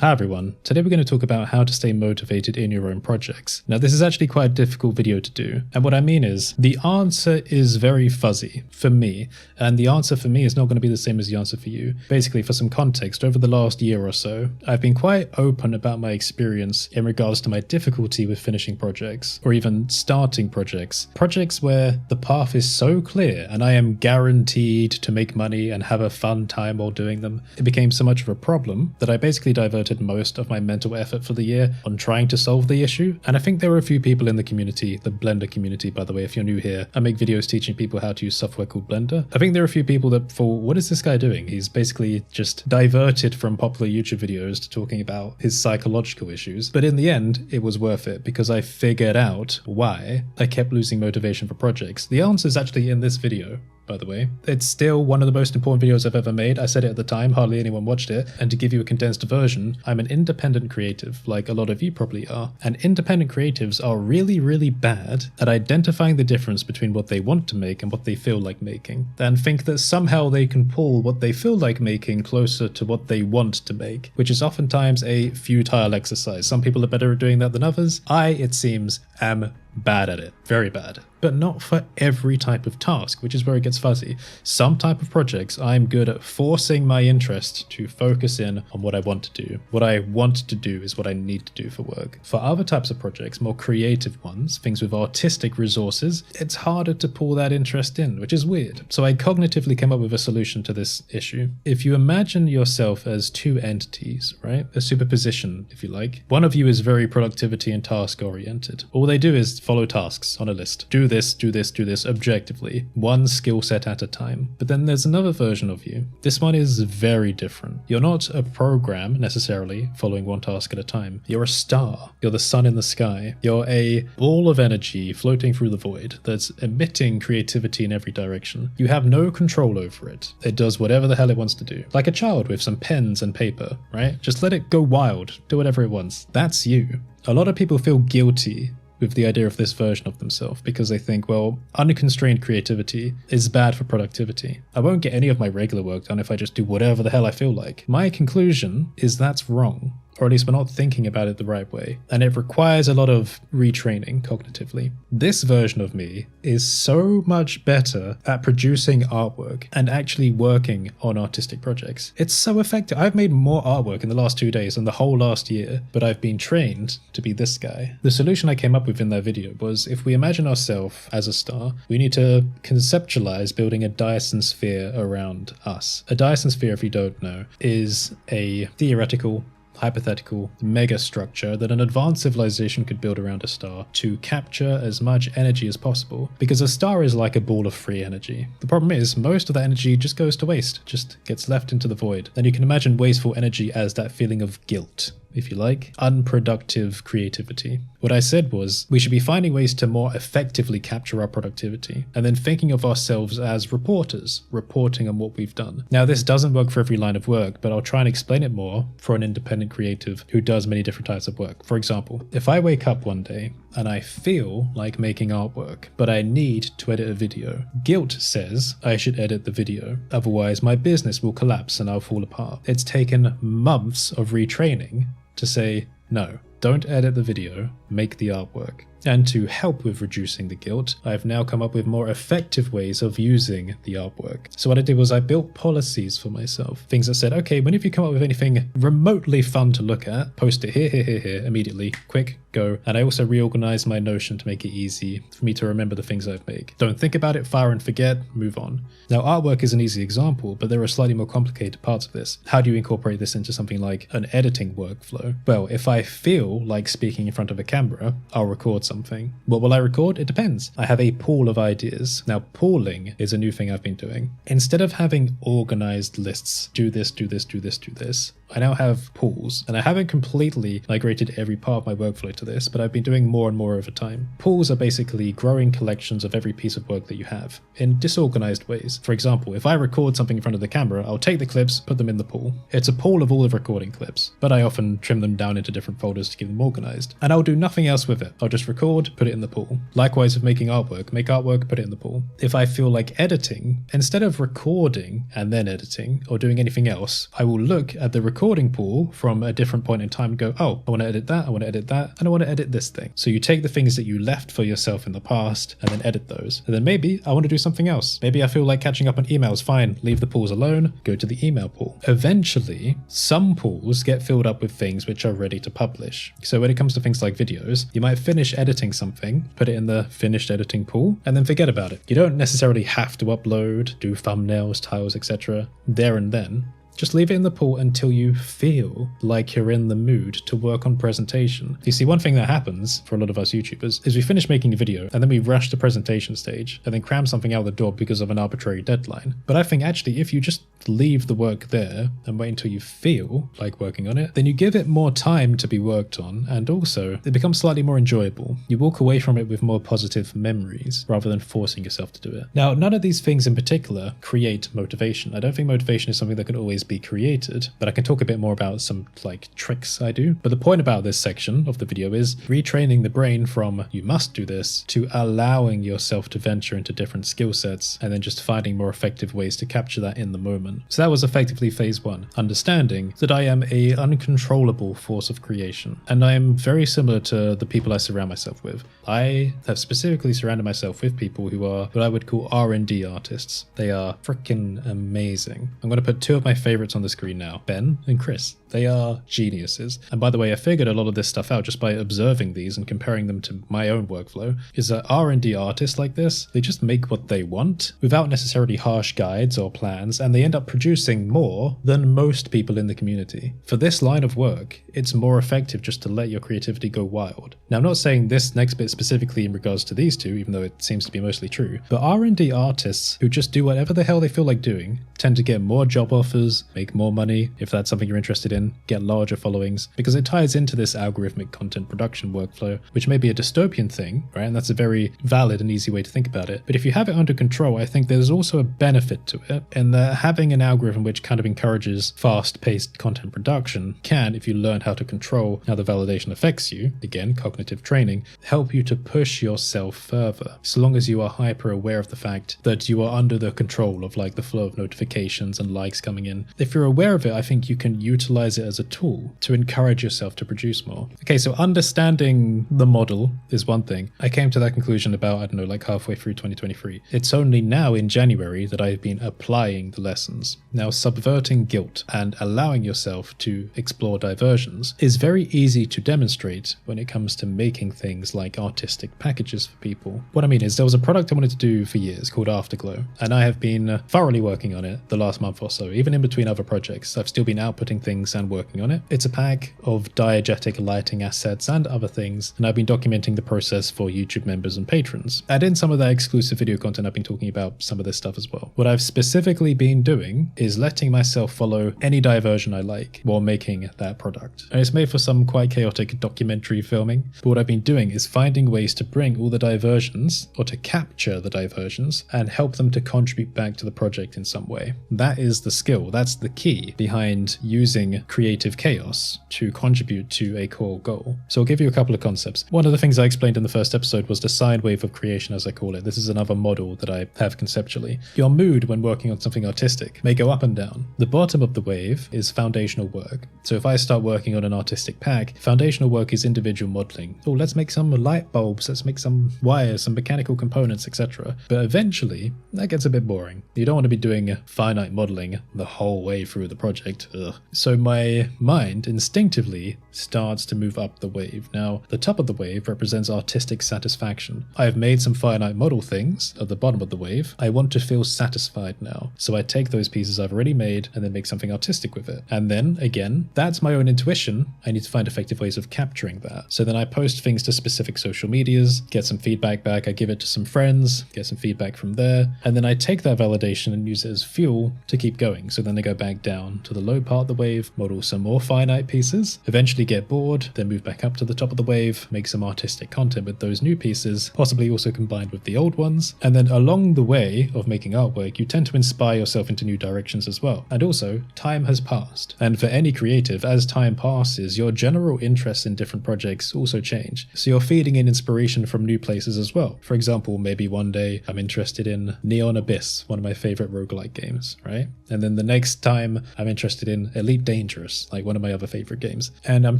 Hi everyone, today we're going to talk about how to stay motivated in your own projects. Now this is actually quite a difficult video to do, and what I mean is the answer is very fuzzy for me, and the answer for me is not going to be the same as the answer for you. Basically, for some context, over the last year or so, I've been quite open about my experience in regards to my difficulty with finishing projects, or even starting projects. Projects where the path is so clear and I am guaranteed to make money and have a fun time while doing them. It became so much of a problem that I basically diverted most of my mental effort for the year on trying to solve the issue. And I think there were a few people in the community, the Blender community, by the way, if you're new here, I make videos teaching people how to use software called Blender. I think there are a few people that thought, what is this guy doing? He's basically just diverted from popular YouTube videos to talking about his psychological issues. But in the end, it was worth it because I figured out why I kept losing motivation for projects. The answer is actually in this video, by the way. It's still one of the most important videos I've ever made. I said it at the time, hardly anyone watched it. And to give you a condensed version, I'm an independent creative, like a lot of you probably are. And independent creatives are really, really bad at identifying the difference between what they want to make and what they feel like making, and think that somehow they can pull what they feel like making closer to what they want to make, which is oftentimes a futile exercise. Some people are better at doing that than others. I, it seems, am bad at it. Very bad. But not for every type of task, which is where it gets fuzzy. Some type of projects, I'm good at forcing my interest to focus in on what I want to do. What I want to do is what I need to do for work. For other types of projects, more creative ones, things with artistic resources, it's harder to pull that interest in, which is weird. So I cognitively came up with a solution to this issue. If you imagine yourself as two entities, right? A superposition, if you like. One of you is very productivity and task oriented. All they do is follow tasks on a list. Do this, do this, do this objectively, one skill set at a time. But then there's another version of you. This one is very different. You're not a program necessarily following one task at a time. You're a star. You're the sun in the sky. You're a ball of energy floating through the void that's emitting creativity in every direction. You have no control over it. It does whatever the hell it wants to do. Like a child with some pens and paper, right? Just let it go wild. Do whatever it wants. That's you. A lot of people feel guilty with the idea of this version of themselves because they think, well, unconstrained creativity is bad for productivity. I won't get any of my regular work done if I just do whatever the hell I feel like. My conclusion is that's wrong. Or at least we're not thinking about it the right way. And it requires a lot of retraining cognitively. This version of me is so much better at producing artwork and actually working on artistic projects. It's so effective. I've made more artwork in the last 2 days than the whole last year, but I've been trained to be this guy. The solution I came up with in that video was, if we imagine ourselves as a star, we need to conceptualize building a Dyson Sphere around us. A Dyson Sphere, if you don't know, is a theoretical hypothetical megastructure that an advanced civilization could build around a star to capture as much energy as possible, because a star is like a ball of free energy. The problem is most of that energy just goes to waste, just gets left into the void. And you can imagine wasteful energy as that feeling of guilt, if you like, unproductive creativity. What I said was, we should be finding ways to more effectively capture our productivity, and then thinking of ourselves as reporters, reporting on what we've done. Now, this doesn't work for every line of work, but I'll try and explain it more for an independent creative who does many different types of work. For example, if I wake up one day and I feel like making artwork, but I need to edit a video, guilt says I should edit the video, otherwise my business will collapse and I'll fall apart. It's taken months of retraining to say, no, don't edit the video, make the artwork. And to help with reducing the guilt, I've now come up with more effective ways of using the artwork. So what I did was I built policies for myself. Things that said, okay, whenever you come up with anything remotely fun to look at, post it here, immediately, quick, go. And I also reorganized my Notion to make it easy for me to remember the things I've made. Don't think about it, fire and forget, move on. Now, artwork is an easy example, but there are slightly more complicated parts of this. How do you incorporate this into something like an editing workflow? Well, if I feel like speaking in front of a camera, I'll record something. What will I record? It depends. I have a pool of ideas. Now, pooling is a new thing I've been doing. Instead of having organized lists, do this, do this, do this, do this, I now have pools, and I haven't completely migrated every part of my workflow to this, but I've been doing more and more over time. Pools are basically growing collections of every piece of work that you have in disorganized ways. For example, if I record something in front of the camera, I'll take the clips, put them in the pool. It's a pool of all the recording clips, but I often trim them down into different folders to keep them organized. And I'll do nothing else with it. I'll just record, put it in the pool. Likewise with making artwork, make artwork, put it in the pool. If I feel like editing, instead of recording and then editing or doing anything else, I will look at the recording pool from a different point in time and go, oh, I want to edit that, I want to edit that, and I want to edit this thing. So you take the things that you left for yourself in the past and then edit those. And then maybe I want to do something else. Maybe I feel like catching up on emails, fine, leave the pools alone, go to the email pool. Eventually, some pools get filled up with things which are ready to publish. So when it comes to things like videos, you might finish editing something, put it in the finished editing pool, and then forget about it. You don't necessarily have to upload, do thumbnails, titles, etc. there and then. Just leave it in the pool until you feel like you're in the mood to work on presentation. You see, one thing that happens for a lot of us YouTubers is we finish making a video and then we rush the presentation stage and then cram something out the door because of an arbitrary deadline. But I think actually if you just leave the work there and wait until you feel like working on it, then you give it more time to be worked on, and also it becomes slightly more enjoyable. You walk away from it with more positive memories rather than forcing yourself to do it. Now, none of these things in particular create motivation. I don't think motivation is something that can always be created, but I can talk a bit more about some like tricks I do. But the point about this section of the video is retraining the brain from you must do this to allowing yourself to venture into different skill sets and then just finding more effective ways to capture that in the moment. So that was effectively phase one, understanding that I am a uncontrollable force of creation, and I am very similar to the people I surround myself with. I have specifically surrounded myself with people who are what I would call R&D artists. They are freaking amazing. I'm going to put two of my favorites on the screen now, Ben and Chris. They are geniuses. And by the way, I figured a lot of this stuff out just by observing these and comparing them to my own workflow, is that R&D artists like this, they just make what they want without necessarily harsh guides or plans, and they end up producing more than most people in the community. For this line of work, it's more effective just to let your creativity go wild. Now, I'm not saying this next bit specifically in regards to these two, even though it seems to be mostly true, but R&D artists who just do whatever the hell they feel like doing tend to get more job offers, make more money, if that's something you're interested in, get larger followings, because it ties into this algorithmic content production workflow, which may be a dystopian thing, right? And that's a very valid and easy way to think about it. But if you have it under control, I think there's also a benefit to it, and that having an algorithm which kind of encourages fast-paced content production can, if you learn how to control how the validation affects you, again, cognitive training, help you to push yourself further, so long as you are hyper aware of the fact that you are under the control of like the flow of notifications and likes coming in. If you're aware of it, I think you can utilize it as a tool to encourage yourself to produce more. Okay, so understanding the model is one thing. I came to that conclusion about, I don't know, like halfway through 2023. It's only now in January that I've been applying the lessons. Now, subverting guilt and allowing yourself to explore diversions is very easy to demonstrate when it comes to making things like artistic packages for people. What I mean is there was a product I wanted to do for years called Afterglow, and I have been thoroughly working on it the last month or so. Even in between other projects, I've still been outputting things and working on it. It's a pack of diegetic lighting assets and other things, and I've been documenting the process for YouTube members and patrons. And in some of that exclusive video content, I've been talking about some of this stuff as well. What I've specifically been doing is letting myself follow any diversion I like while making that product. And it's made for some quite chaotic documentary filming, but what I've been doing is finding ways to bring all the diversions, or to capture the diversions, and help them to contribute back to the project in some way. That is the skill, that's the key behind using creative chaos to contribute to a core goal. So I'll give you a couple of concepts. One of the things I explained in the first episode was the sine wave of creation, as I call it. This is another model that I have conceptually. Your mood when working on something artistic may go up and down. The bottom of the wave is foundational work. So if I start working on an artistic pack, foundational work is individual modeling. Oh, let's make some light bulbs, let's make some wires, some mechanical components, etc. But eventually, that gets a bit boring. You don't want to be doing finite modeling the whole way through the project. Ugh. So my mind instinctively starts to move up the wave. Now, the top of the wave represents artistic satisfaction. I have made some finite model things at the bottom of the wave. I want to feel satisfied now. So I take those pieces I've already made and then make something artistic with it. And then, again, that's my own intuition. I need to find effective ways of capturing that. So then I post things to specific social medias, get some feedback back, I give it to some friends, get some feedback from there, and then I take that validation and use it as fuel to keep going. So then I go back down to the low part of the wave, model some more finite pieces, eventually get bored, then move back up to the top of the wave, make some artistic content with those new pieces, possibly also combined with the old ones. And then along the way of making artwork, you tend to inspire yourself into new directions as well. And also, time has passed. And for any creative, as time passes, your general interests in different projects also change. So you're feeding in inspiration from new places as well. For example, maybe one day I'm interested in Neon Abyss, one of my favorite roguelike games, right? And then the next time I'm interested in Elite Dangerous, like one of my other favorite games. And I'm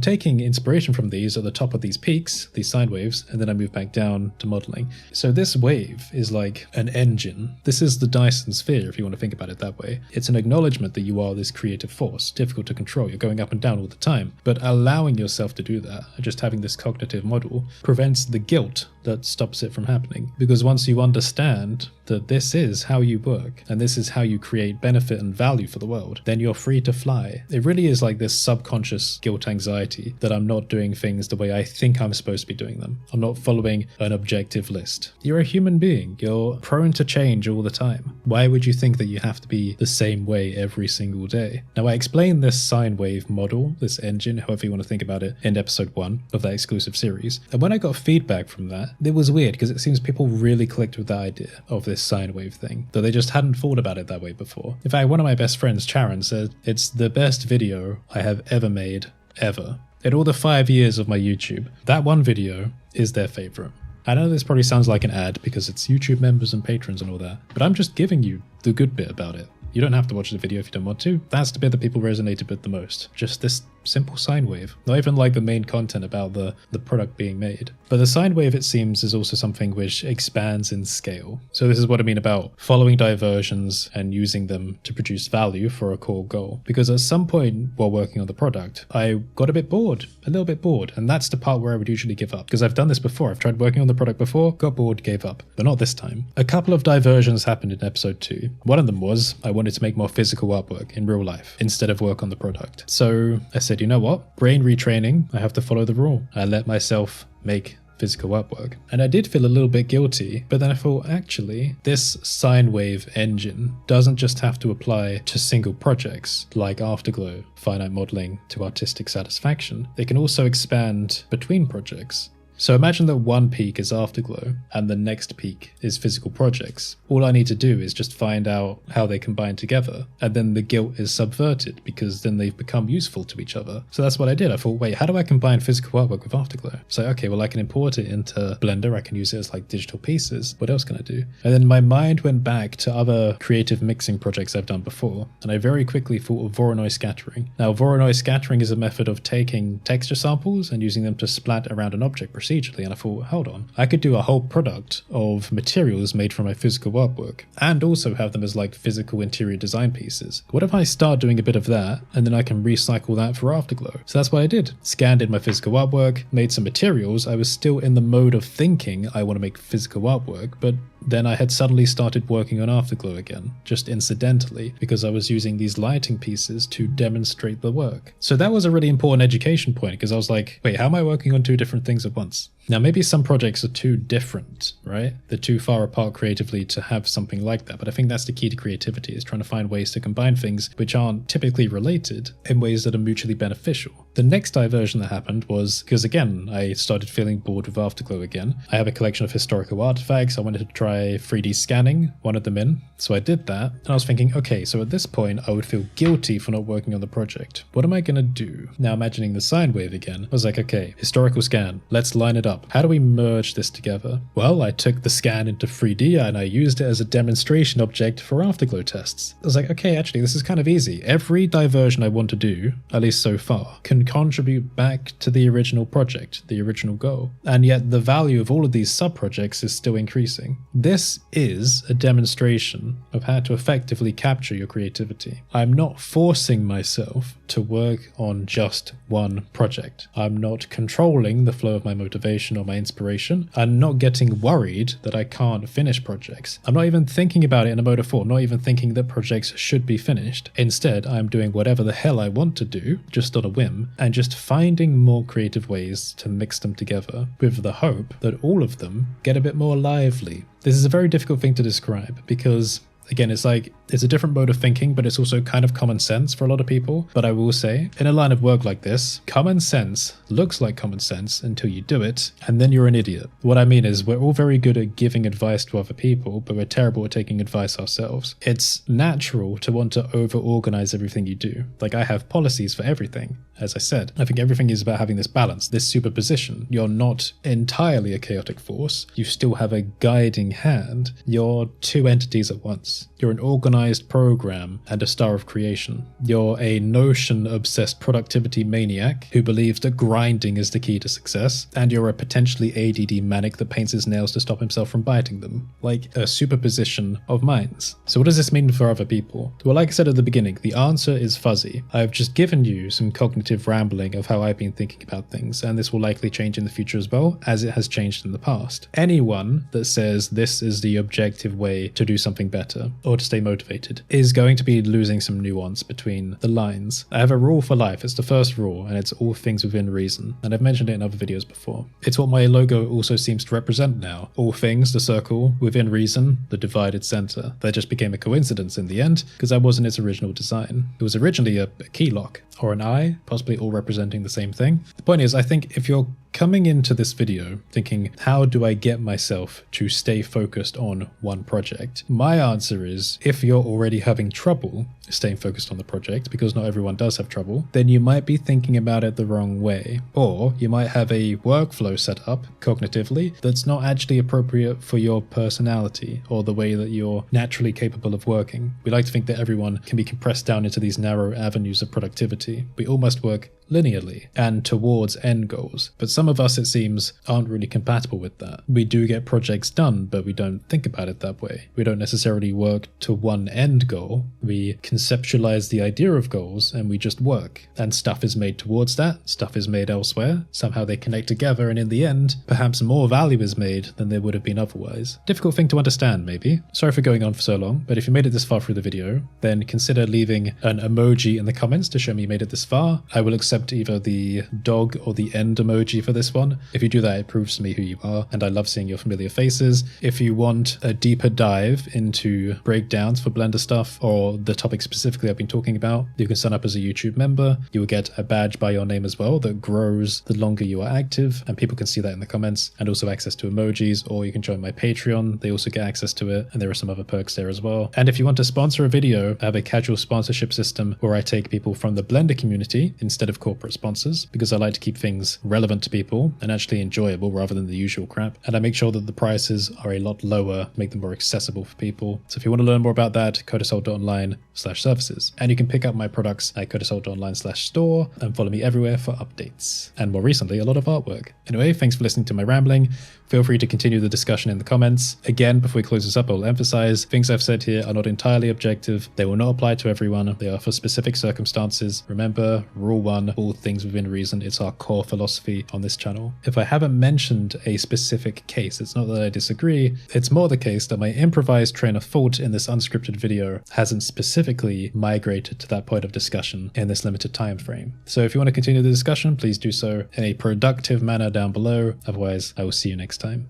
taking inspiration from these at the top of these peaks, these sine waves, and then I move back down to modeling. So this wave is like an engine. This is the Dyson Sphere, if you want to think about it that way. It's an acknowledgement that you are this creative force, difficult to control. You're going up and down all the time. But allowing yourself to do that, just having this cognitive model, prevents the guilt that stops it from happening. Because once you understand that this is how you work and this is how you create benefit and value for the world, then you're free to fly. It really is like this subconscious guilt anxiety that I'm not doing things the way I think I'm supposed to be doing them. I'm not following an objective list. You're a human being. You're prone to change all the time. Why would you think that you have to be the same way every single day? Now, I explained this sine wave model, this engine, however you want to think about it, in episode 1 of that exclusive series. And when I got feedback from that, it was weird because it seems people really clicked with the idea of this sine wave thing, though they just hadn't thought about it that way before. In fact, one of my best friends, Charon, said it's the best video I have ever made, ever. In all the 5 years of my YouTube, that one video is their favorite. I know this probably sounds like an ad because it's YouTube members and patrons and all that, but I'm just giving you the good bit about it. You don't have to watch the video if you don't want to. That's the bit that people resonated with the most. Just this simple sine wave. Not even like the main content about the product being made. But the sine wave, it seems, is also something which expands in scale. So this is what I mean about following diversions and using them to produce value for a core goal. Because at some point while working on the product, I got a little bit bored. And that's the part where I would usually give up. Because I've done this before. I've tried working on the product before, got bored, gave up. But not this time. A couple of diversions happened in episode 2. One of them was I wanted to make more physical artwork in real life instead of work on the product. So I said, you know what? Brain retraining, I have to follow the rule. I let myself make physical artwork. And I did feel a little bit guilty, but then I thought, actually, this sine wave engine doesn't just have to apply to single projects like Afterglow, finite modeling to artistic satisfaction. It can also expand between projects. So imagine that one peak is Afterglow and the next peak is physical projects. All I need to do is just find out how they combine together, and then the guilt is subverted because then they've become useful to each other. So that's what I did. I thought, wait, how do I combine physical artwork with Afterglow? So okay, well, I can import it into Blender. I can use it as like digital pieces. What else can I do? And then my mind went back to other creative mixing projects I've done before, and I very quickly thought of Voronoi scattering. Now, Voronoi scattering is a method of taking texture samples and using them to splat around an object procedurally, and I thought, hold on, I could do a whole product of materials made from my physical artwork and also have them as like physical interior design pieces. What if I start doing a bit of that and then I can recycle that for Afterglow? So that's what I did. Scanned in my physical artwork, made some materials. I was still in the mode of thinking I want to make physical artwork, but then I had suddenly started working on Afterglow again, just incidentally, because I was using these lighting pieces to demonstrate the work. So that was a really important education point, because I was like, wait, how am I working on two different things at once? Now, maybe some projects are too different, right? They're too far apart creatively to have something like that. But I think that's the key to creativity, is trying to find ways to combine things which aren't typically related in ways that are mutually beneficial. The next diversion that happened was because, again, I started feeling bored with Afterglow again. I have a collection of historical artifacts. I wanted to try 3D scanning, one of them in. So I did that. And I was thinking, okay, so at this point, I would feel guilty for not working on the project. What am I going to do? Now, imagining the sine wave again, I was like, okay, historical scan, let's line it up. How do we merge this together? Well, I took the scan into 3D and I used it as a demonstration object for Afterglow tests. I was like, okay, actually, this is kind of easy. Every diversion I want to do, at least so far, can contribute back to the original project, the original goal. And yet the value of all of these sub-projects is still increasing. This is a demonstration of how to effectively capture your creativity. I'm not forcing myself to work on just one project. I'm not controlling the flow of my motivation or my inspiration. I'm not getting worried that I can't finish projects. I'm not even thinking about it in a mode of thought, not even thinking that projects should be finished. Instead, I'm doing whatever the hell I want to do, just on a whim, and just finding more creative ways to mix them together with the hope that all of them get a bit more lively. This is a very difficult thing to describe because, again, it's like It's a different mode of thinking, but it's also kind of common sense for a lot of people. But I will say, in a line of work like this, common sense looks like common sense until you do it, and then you're an idiot. What I mean is, we're all very good at giving advice to other people, but we're terrible at taking advice ourselves. It's natural to want to over-organize everything you do. Like, I have policies for everything. As I said, I think everything is about having this balance, this superposition. You're not entirely a chaotic force. You still have a guiding hand. You're two entities at once. You're an organized program and a star of creation. You're a notion-obsessed productivity maniac who believes that grinding is the key to success, and you're a potentially ADD manic that paints his nails to stop himself from biting them. Like a superposition of minds. So what does this mean for other people? Well, like I said at the beginning, the answer is fuzzy. I've just given you some cognitive rambling of how I've been thinking about things, and this will likely change in the future as well, as it has changed in the past. Anyone that says this is the objective way to do something better, or to stay motivated, is going to be losing some nuance between the lines. I have a rule for life. It's the first rule, and it's all things within reason. And I've mentioned it in other videos before. It's what my logo also seems to represent now. All things, the circle, within reason, the divided center. That just became a coincidence in the end, because that wasn't its original design. It was originally a key lock, or an eye, possibly all representing the same thing. The point is, I think if you're coming into this video thinking, how do I get myself to stay focused on one project? My answer is, if you're already having trouble staying focused on the project, because not everyone does have trouble, then you might be thinking about it the wrong way. Or you might have a workflow set up cognitively that's not actually appropriate for your personality or the way that you're naturally capable of working. We like to think that everyone can be compressed down into these narrow avenues of productivity. We all must work linearly and towards end goals. But some of us, it seems, aren't really compatible with that. We do get projects done, but we don't think about it that way. We don't necessarily work to one end goal. We conceptualize the idea of goals and we just work. And stuff is made towards that, stuff is made elsewhere. Somehow they connect together, and in the end, perhaps more value is made than there would have been otherwise. Difficult thing to understand, maybe. Sorry for going on for so long, but if you made it this far through the video, then consider leaving an emoji in the comments to show me you made it this far. I will accept either the dog or the end emoji for this one. If you do that, it proves to me who you are, and I love seeing your familiar faces. If you want a deeper dive into breakdowns for Blender stuff, or the topic specifically I've been talking about, you can sign up as a YouTube member. You will get a badge by your name as well that grows the longer you are active, and people can see that in the comments, and also access to emojis. Or you can join my Patreon, they also get access to it, and there are some other perks there as well. And if you want to sponsor a video, I have a casual sponsorship system where I take people from the Blender community instead of corporate sponsors, because I like to keep things relevant to people and actually enjoyable rather than the usual crap. And I make sure that the prices are a lot lower, make them more accessible for people. So if you want to learn more about that, codesholt.online/services. And you can pick up my products at codesholt.online/store and follow me everywhere for updates. And more recently, a lot of artwork. Anyway, thanks for listening to my rambling. Feel free to continue the discussion in the comments. Again, before we close this up, I'll emphasize things I've said here are not entirely objective. They will not apply to everyone. They are for specific circumstances. Remember, rule 1, all things within reason. It's our core philosophy on this channel. If I haven't mentioned a specific case, it's not that I disagree. It's more the case that my improvised train of thought in this unscripted video hasn't specifically migrated to that point of discussion in this limited time frame. So if you want to continue the discussion, please do so in a productive manner down below. Otherwise, I will see you next time.